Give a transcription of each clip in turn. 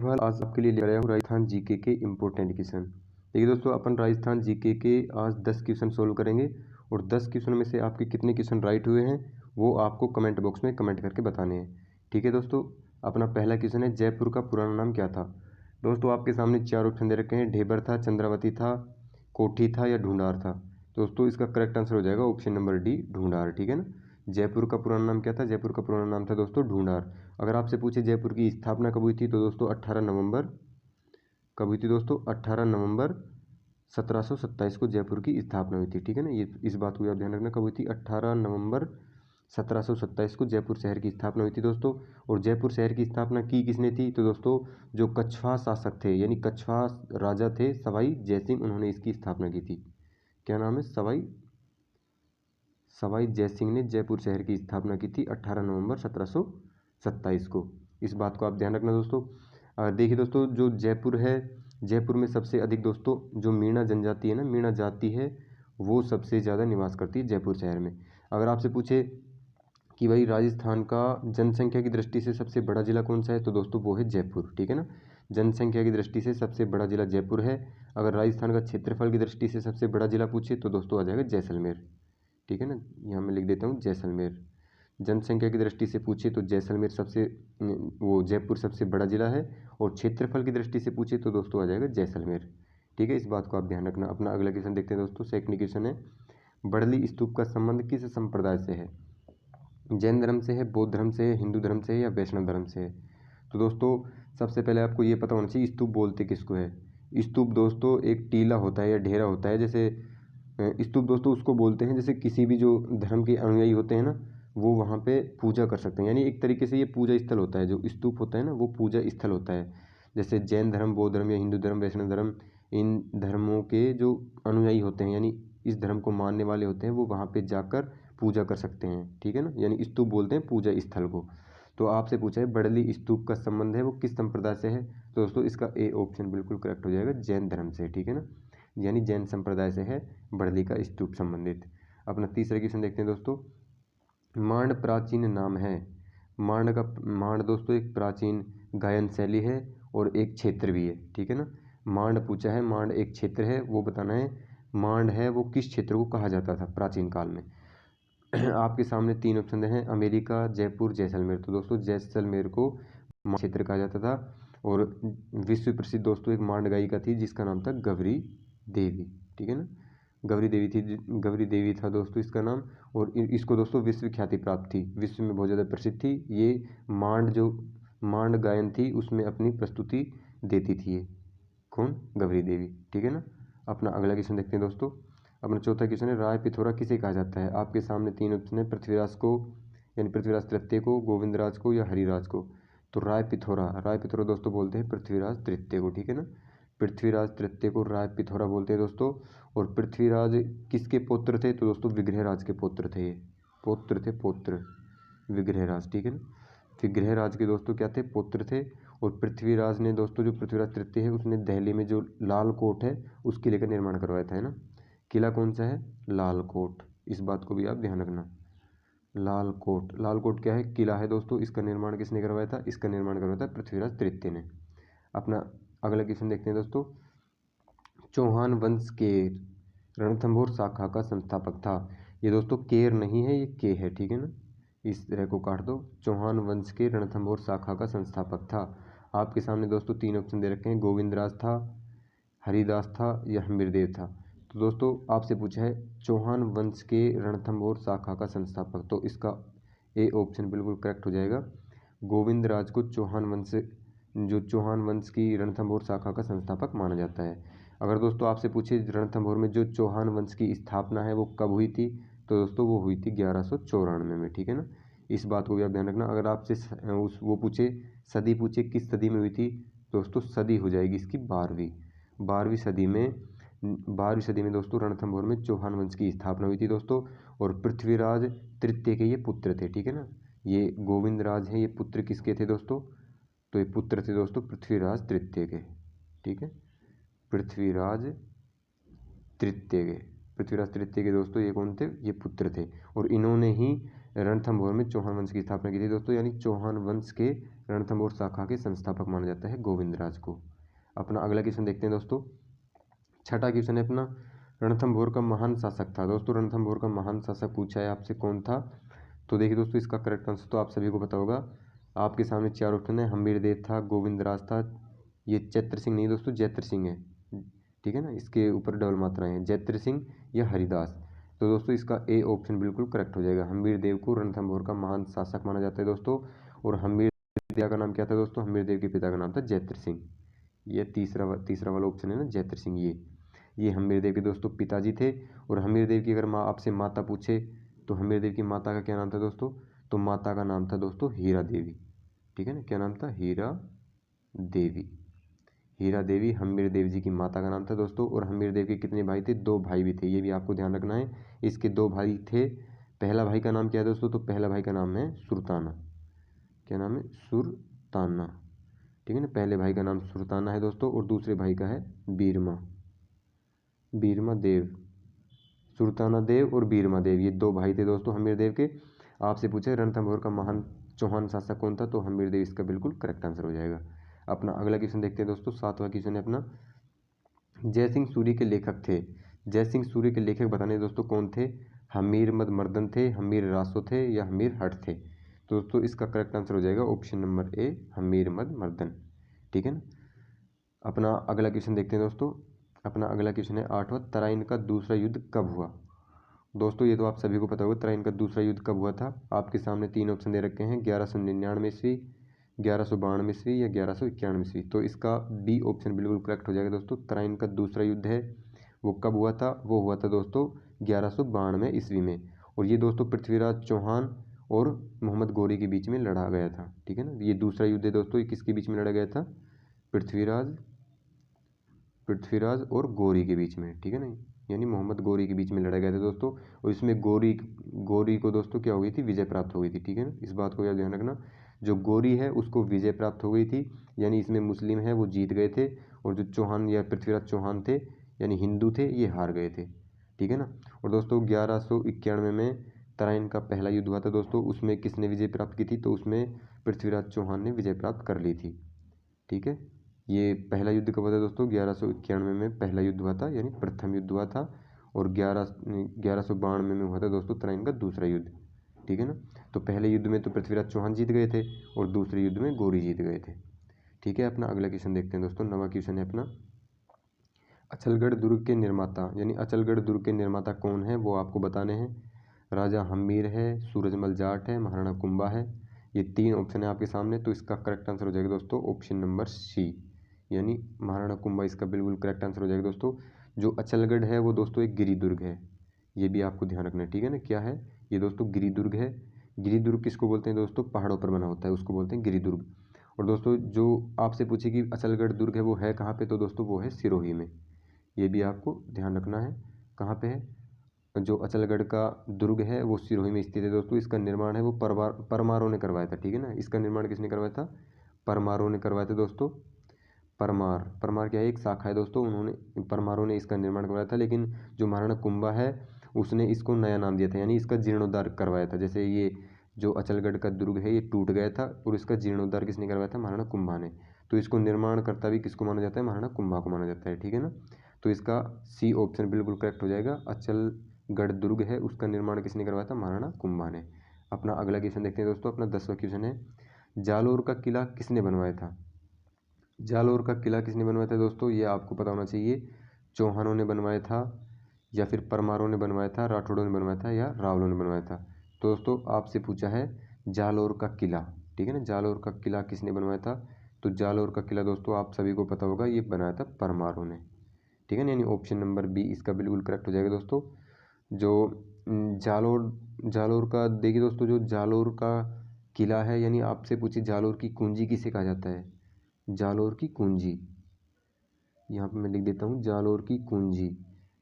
सवाल आज आपके लिए लेकर आया हूँ राजस्थान जीके के इम्पोर्टेंट क्वेश्चन। देखिए दोस्तों, अपन राजस्थान जीके के आज 10 क्वेश्चन सोल्व करेंगे और 10 क्वेश्चन में से आपके कितने क्वेश्चन राइट हुए हैं वो आपको कमेंट बॉक्स में कमेंट करके बताने हैं। ठीक है दोस्तों, अपना पहला क्वेश्चन है, जयपुर का पुराना नाम क्या था। दोस्तों आपके सामने 4 ऑप्शन दे रखे हैं, ढेबर था, चंद्रावती था, कोठी था या ढूंढार था। दोस्तों इसका करेक्ट आंसर हो जाएगा ऑप्शन नंबर डी, ढूंढार। ठीक है ना। जयपुर का पुराना नाम क्या था? जयपुर का पुराना नाम था दोस्तों ढूंढार। अगर आपसे पूछे जयपुर की स्थापना कब हुई थी तो दोस्तों 18 नवंबर, कब हुई थी दोस्तों? 18 नवंबर 1727 को जयपुर की स्थापना हुई थी। ठीक है ना, ये इस बात को आप ध्यान रखना, कब हुई थी? 18 नवंबर 1727 को जयपुर शहर की स्थापना हुई थी दोस्तों। और जयपुर शहर की स्थापना की किसने थी? तो दोस्तों जो कछवाहा शासक थे यानी कछवाहा राजा थे सवाई जयसिंह, उन्होंने इसकी स्थापना की थी। क्या नाम है? सवाई जयसिंह ने जयपुर शहर की स्थापना की थी 18 नवंबर 1727 को। इस बात को आप ध्यान रखना दोस्तों। देखिए दोस्तों, जो जयपुर है, जयपुर में सबसे अधिक दोस्तों जो मीणा जनजाति है ना, मीणा जाति है, वो सबसे ज़्यादा निवास करती है जयपुर शहर में। अगर आपसे पूछे कि भाई राजस्थान का जनसंख्या की दृष्टि से सबसे बड़ा जिला कौन सा है तो दोस्तों वो है जयपुर। ठीक है ना, जनसंख्या की दृष्टि से सबसे बड़ा जिला जयपुर है। अगर राजस्थान का क्षेत्रफल की दृष्टि से सबसे बड़ा जिला पूछे तो दोस्तों आ जाएगा जैसलमेर। ठीक है ना, यहाँ मैं लिख देता हूँ जैसलमेर। जनसंख्या की दृष्टि से पूछे तो जैसलमेर सबसे वो जयपुर सबसे बड़ा जिला है, और क्षेत्रफल की दृष्टि से पूछे तो दोस्तों आ जाएगा जैसलमेर। ठीक है, इस बात को आप ध्यान रखना। अपना अगला क्वेश्चन देखते हैं दोस्तों, सेकंड क्वेश्चन है, बड़ली स्तूप का संबंध किस संप्रदाय से है? जैन धर्म से है, बौद्ध धर्म से है, हिंदू धर्म से है या वैष्णव धर्म से है। तो दोस्तों सबसे पहले आपको ये पता होना चाहिए स्तूप बोलते किसको है। स्तूप दोस्तों एक टीला होता है या ढेरा होता है। जैसे स्तूप दोस्तों उसको बोलते हैं जैसे किसी भी जो धर्म के अनुयायी होते हैं ना, वो वहाँ पे पूजा कर सकते हैं। यानी एक तरीके से ये पूजा स्थल होता है, जो स्तूप होता है ना वो पूजा स्थल होता है। जैसे जैन धर्म, बौद्ध धर्म या हिंदू धर्म, वैष्णव धर्म, इन धर्मों के जो अनुयायी होते हैं यानी इस धर्म को मानने वाले होते हैं, वो वहाँ पे जाकर पूजा कर सकते हैं। ठीक है ना, यानी स्तूप बोलते हैं पूजा स्थल को। तो आपसे पूछा है बड़ली स्तूप का संबंध है वो किस संप्रदाय से है, तो दोस्तों इसका ए ऑप्शन बिल्कुल करेक्ट हो जाएगा, जैन धर्म से। ठीक है ना, यानी जैन संप्रदाय से है बड़ली का स्तूप संबंधित। अपना तीसरा क्वेश्चन देखते हैं दोस्तों, मांड प्राचीन नाम है। मांड दोस्तों एक प्राचीन गायन शैली है और एक क्षेत्र भी है। ठीक है ना, मांड पूछा है, मांड एक क्षेत्र है, वो बताना है मांड है वो किस क्षेत्र को कहा जाता था प्राचीन काल में। आपके सामने 3 ऑप्शन हैं, अमेरिका, जयपुर, जैसलमेर। तो दोस्तों जैसलमेर को मांड क्षेत्र कहा जाता था। और विश्व प्रसिद्ध दोस्तों एक मांड गायिका थी जिसका नाम था गौरी देवी। ठीक है ना, गौरी देवी थी, गौरी देवी था दोस्तों इसका नाम। और इसको दोस्तों विश्व ख्याति प्राप्त थी, विश्व में बहुत ज़्यादा प्रसिद्ध थी ये मांड। जो मांड गायन थी उसमें अपनी प्रस्तुति देती थी ये कौन? गौरी देवी। ठीक है ना, अपना अगला क्वेश्चन देखते हैं दोस्तों। अपना चौथा क्वेश्चन है, राय पिथौरा किसे कहा जाता है? आपके सामने 3 ऑप्शन है, पृथ्वीराज को यानी पृथ्वीराज तृतीय को, गोविंदराज को या हरिराज को। तो राय पिथौरा दोस्तों बोलते हैं पृथ्वीराज तृतीय को। ठीक है ना, पृथ्वीराज तृतीय को राय पिथौरा बोलते हैं दोस्तों। और पृथ्वीराज किसके पुत्र थे? तो दोस्तों विग्रहराज के पुत्र थे ये, पुत्र विग्रहराज। ठीक है ना, विग्रहराज के दोस्तों क्या थे? पुत्र थे। और पृथ्वीराज ने दोस्तों, जो पृथ्वीराज तृतीय है उसने दिल्ली में जो लाल कोट है उसके लेकर निर्माण करवाया था, है ना। किला कौन सा है? लाल कोट। इस बात को भी आप ध्यान रखना, लाल कोट क्या है? किला है दोस्तों। इसका निर्माण किसने करवाया था? इसका निर्माण करवाया था पृथ्वीराज तृतीय ने। अपना अगला क्वेश्चन देखते हैं दोस्तों, चौहान वंश के रणथंभौर शाखा का संस्थापक था। ये दोस्तों केर नहीं है, ये के है। ठीक है ना, इस तरह को काट दो। चौहान वंश के रणथंभौर शाखा का संस्थापक था। आपके सामने दोस्तों 3 ऑप्शन दे रखे हैं, गोविंदराज था, हरिदास था या हम्मीरदेव था। तो दोस्तों आपसे पूछा है चौहान वंश के रणथंभौर शाखा का संस्थापक, तो इसका ए ऑप्शन बिल्कुल करेक्ट हो जाएगा। गोविंदराज को चौहान वंश की रणथंभौर शाखा का संस्थापक माना जाता है। अगर दोस्तों आपसे पूछे रणथंभौर में जो चौहान वंश की स्थापना है वो कब हुई थी, तो दोस्तों वो हुई थी 1194 में। ठीक है ना, इस बात को भी आप ध्यान रखना। अगर आपसे वो पूछे सदी पूछे किस सदी में हुई थी, दोस्तों सदी हो जाएगी इसकी 12वीं सदी में। 12वीं सदी में दोस्तों रणथंभौर में चौहान वंश की स्थापना हुई थी दोस्तों। और पृथ्वीराज तृतीय के ये पुत्र थे। ठीक है ना, ये गोविंदराज हैं, ये पुत्र किसके थे दोस्तों? तो ये पुत्र थे दोस्तों पृथ्वीराज तृतीय के। ठीक है, पृथ्वीराज तृतीय के दोस्तों ये कौन थे? ये पुत्र थे। और इन्होंने ही रणथंभौर में चौहान वंश की स्थापना की थी दोस्तों, यानी चौहान वंश के रणथंभौर शाखा के संस्थापक माना जाता है गोविंदराज को। अपना अगला क्वेश्चन देखते हैं दोस्तों। छठा क्वेश्चन है अपना, रणथंभौर का महान शासक था। दोस्तों रणथंभौर का महान शासक पूछा है आपसे, कौन था? तो देखिए दोस्तों, इसका करेक्ट आंसर तो आप सभी को पता होगा। आपके सामने चार ऑप्शन है, हम्मीरदेव था, गोविंदराज था, ये चैत्र सिंह नहीं दोस्तों, जैत्र सिंह है, ठीक है ना, इसके ऊपर डबल मात्राएं हैं, जैत्र सिंह या हरिदास। तो दोस्तों इसका ए ऑप्शन बिल्कुल करेक्ट हो जाएगा। हम्मीरदेव को रणथंभौर का महान शासक माना जाता है दोस्तों। और पिता का नाम क्या था दोस्तों? हम्मीरदेव के पिता का नाम था जैत्र सिंह। ये तीसरा वाला ऑप्शन है ना, जैत्र सिंह, ये हम्मीरदेव के दोस्तों पिताजी थे। और हम्मीरदेव की अगर माँ आपसे माता पूछे तो हम्मीरदेव की माता का क्या नाम था दोस्तों? तो माता का नाम था दोस्तों हीरा देवी, ठीक है ना, क्या नाम था? हीरा देवी। हीरा देवी हम्मीरदेव जी की माता का नाम था दोस्तों। और हम्मीरदेव के कितने भाई थे? 2 भाई भी थे, ये भी आपको ध्यान रखना है। इसके 2 भाई थे। पहला भाई का नाम क्या है दोस्तों? तो पहला भाई का नाम है सुरताना। क्या नाम है? सुरताना, ठीक है ना, पहले भाई का नाम सुरताना है दोस्तों। और दूसरे भाई का है बीरमा देव। सुरताना देव और बीरमा देव, ये 2 भाई थे दोस्तों हम्मीरदेव के। आपसे पूछे रणथंभौर का महान चौहान शासक कौन था? तो हम्मीरदेव इसका बिल्कुल करेक्ट आंसर हो जाएगा। अपना अगला क्वेश्चन देखते हैं दोस्तों। 7वां क्वेश्चन है अपना, जयसिंह सूरी के लेखक थे। जयसिंह सूरी के लेखक बताने दोस्तों कौन थे? हमीर मद मर्दन थे, हमीर रासो थे या हमीर हट थे? तो दोस्तों इसका करेक्ट आंसर हो जाएगा ऑप्शन नंबर ए, हमीर मद मर्दन, ठीक है ना। अपना अगला क्वेश्चन देखते हैं दोस्तों। अपना अगला क्वेश्चन है 8वां, तराइन का दूसरा युद्ध कब हुआ? दोस्तों ये तो आप सभी को पता होगा, तराइन का दूसरा युद्ध कब हुआ था। आपके सामने 3 ऑप्शन दे रखे हैं, 1199 ईस्वी, 1192 ईस्वी या 1191 ईस्वी। तो इसका बी ऑप्शन बिल्कुल करेक्ट हो जाएगा दोस्तों। तराइन का दूसरा युद्ध है वो कब हुआ था? वो हुआ था दोस्तों 1192 ईस्वी में। और ये दोस्तों पृथ्वीराज चौहान और मोहम्मद गौरी के बीच में लड़ा गया था, ठीक है ना। ये दूसरा युद्ध है दोस्तों, ये किसके बीच में लड़ा गया था? पृथ्वीराज और गौरी के बीच में, ठीक है ना, यानी मोहम्मद गौरी के बीच में लड़ा गया था दोस्तों। और इसमें गौरी को दोस्तों क्या हो गई थी? विजय प्राप्त हो गई थी, ठीक है ना, इस बात को याद ध्यान रखना। जो गौरी है उसको विजय प्राप्त हो गई थी, यानी इसमें मुस्लिम है वो जीत गए थे। और जो चौहान या पृथ्वीराज चौहान थे यानी हिंदू थे, ये हार गए थे, ठीक है ना। और दोस्तों 1191 में तराइन का पहला युद्ध हुआ था दोस्तों, उसमें किसने विजय प्राप्त की थी? तो उसमें पृथ्वीराज चौहान ने विजय प्राप्त कर ली थी, ठीक है। ये पहला युद्ध कब हुआ था दोस्तों? 1191 में पहला युद्ध हुआ था, यानी प्रथम युद्ध हुआ था। और 1192 में हुआ था दोस्तों तराइन का दूसरा युद्ध, ठीक है ना। तो पहले युद्ध में तो पृथ्वीराज चौहान जीत गए थे और दूसरे युद्ध में गौरी जीत गए थे, ठीक है। अपना अगला क्वेश्चन देखते हैं दोस्तों। 9वां क्वेश्चन है अपना, अचलगढ़ दुर्ग के निर्माता, यानी अचलगढ़ दुर्ग के निर्माता कौन है वो आपको बताने हैं। राजा हम्मीर है, सूरजमल जाट है, महाराणा कुंभा है। ये 3 ऑप्शन है आपके सामने, तो इसका करेक्ट आंसर हो जाएगा दोस्तों ऑप्शन नंबर सी, यानी महाराणा कुंभा इसका बिल्कुल करेक्ट आंसर हो जाएगा दोस्तों। जो अचलगढ़ है वो दोस्तों एक गिरी दुर्ग है, ये भी आपको ध्यान रखना है, ठीक है ना। क्या है ये दोस्तों? गिरी दुर्ग है। गिरी दुर्ग किसको बोलते हैं दोस्तों? पहाड़ों पर बना होता है उसको बोलते हैं गिरी दुर्ग। और दोस्तों जो आपसे पूछे कि अचलगढ़ दुर्ग है वो है कहाँ पे, तो दोस्तों वो है सिरोही में, ये भी आपको ध्यान रखना है। कहाँ पे है? जो अचलगढ़ का दुर्ग है वो सिरोही में स्थित है दोस्तों। इसका निर्माण है वो परमारों ने करवाया था, ठीक है ना। इसका निर्माण किसने करवाया था? परमारों ने करवाया था दोस्तों। परमार क्या है? एक शाखा है दोस्तों, उन्होंने परमारों ने इसका निर्माण करवाया था। लेकिन जो महाराणा कुंभा है उसने इसको नया नाम दिया था, यानी इसका जीर्णोद्धार करवाया था। जैसे ये जो अचलगढ़ का दुर्ग है ये टूट गया था और इसका जीर्णोद्धार किसने करवाया था? महाराणा कुंभा ने। तो इसको निर्माणकर्ता भी किसको माना जाता है? महाराणा कुंभा को माना जाता है, ठीक है ना। तो इसका सी ऑप्शन बिल्कुल करेक्ट हो जाएगा। अचलगढ़ दुर्ग है उसका निर्माण किसने करवाया था? महाराणा कुंभा ने। अपना अगला क्वेश्चन देखते हैं दोस्तों। अपना 10वां क्वेश्चन है, जालोर का किला किसने बनवाया था? जालोर का किला किसने बनवाया था दोस्तों? ये आपको पता होना चाहिए। चौहानों ने बनवाया था या फिर परमारों ने बनवाया था, राठौड़ों ने बनवाया था या रावलों ने बनवाया था? तो दोस्तों आपसे पूछा है जालोर का किला, ठीक है ना, जालोर का किला किसने बनवाया था? तो जालोर का किला दोस्तों आप सभी को पता होगा, ये बनाया था परमारों ने, ठीक है ना, यानी ऑप्शन नंबर बी इसका बिल्कुल करेक्ट हो जाएगा दोस्तों। जो जालोर का देखिए दोस्तों, जो जालोर का किला है, यानी आपसे पूछिए जालोर की कुंजी किसे कहा जाता है? जालोर की कुंजी, यहाँ पे मैं लिख देता हूँ जालोर की कुंजी।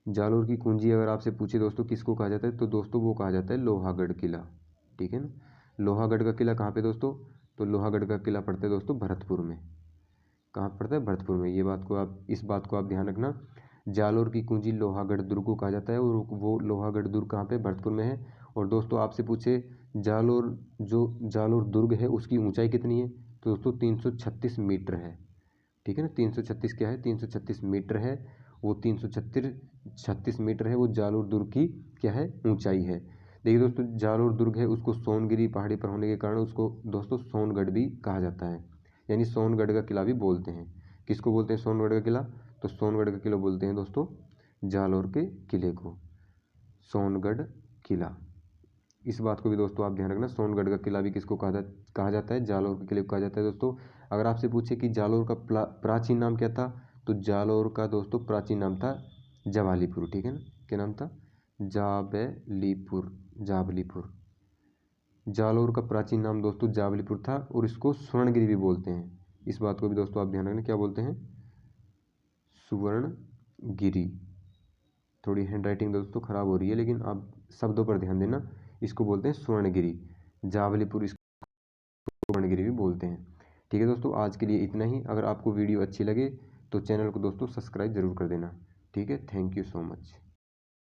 जालोर की कुंजी अगर आपसे पूछे दोस्तों किसको कहा जाता है, तो दोस्तों वो कहा जाता है लोहागढ़ किला, ठीक है ना। लोहागढ़ का किला कहाँ पे दोस्तों? तो लोहागढ़ का किला पड़ता है दोस्तों भरतपुर में। कहाँ पड़ता है? भरतपुर में। इस बात को आप ध्यान रखना। जालोर की कुंजी लोहागढ़ दुर्ग को कहा जाता है और वो लोहागढ़ दुर्ग कहाँ पे? भरतपुर में है। और दोस्तों आपसे पूछे जालोर दुर्ग है उसकी ऊंचाई कितनी है, तो दोस्तों 336 मीटर है। ठीक है ना, 336 क्या है, 336 मीटर है। वो 336 मीटर है, वो जालोर दुर्ग की क्या है, ऊंचाई है। देखिए दोस्तों, जालोर दुर्ग है उसको सोनगिरी पहाड़ी पर होने के कारण उसको दोस्तों सोनगढ़ भी कहा जाता है, यानी सोनगढ़ का किला भी बोलते हैं। किसको बोलते हैं सोनगढ़ का किला, तो सोनगढ़ का किला बोलते हैं दोस्तों जालोर के किले को, सोनगढ़ किला। इस बात को भी दोस्तों आप ध्यान रखना, सोनगढ़ का किला भी किसको कहा जाता है, जालोर के किले को कहा जाता है। दोस्तों अगर आपसे पूछे कि जालोर का प्राचीन नाम क्या था, तो जालोर का दोस्तों प्राचीन नाम था जवालीपुर। ठीक है ना, क्या नाम था, जाबलीपुर, जाबलीपुर। जालोर का प्राचीन नाम दोस्तों जाबलीपुर था, और इसको स्वर्णगिरी भी बोलते हैं। इस बात को भी दोस्तों आप ध्यान रखना, क्या बोलते हैं, सुवर्णगिरी। थोड़ी हैंड राइटिंग दोस्तों ख़राब हो रही है, लेकिन आप शब्दों पर ध्यान देना। इसको बोलते हैं स्वर्णगिरी, जावलीपुर इसको स्वर्णगिरी भी बोलते हैं। ठीक है दोस्तों, आज के लिए इतना ही। अगर आपको वीडियो अच्छी लगे तो चैनल को दोस्तों सब्सक्राइब जरूर कर देना। ठीक है, थैंक यू सो मच।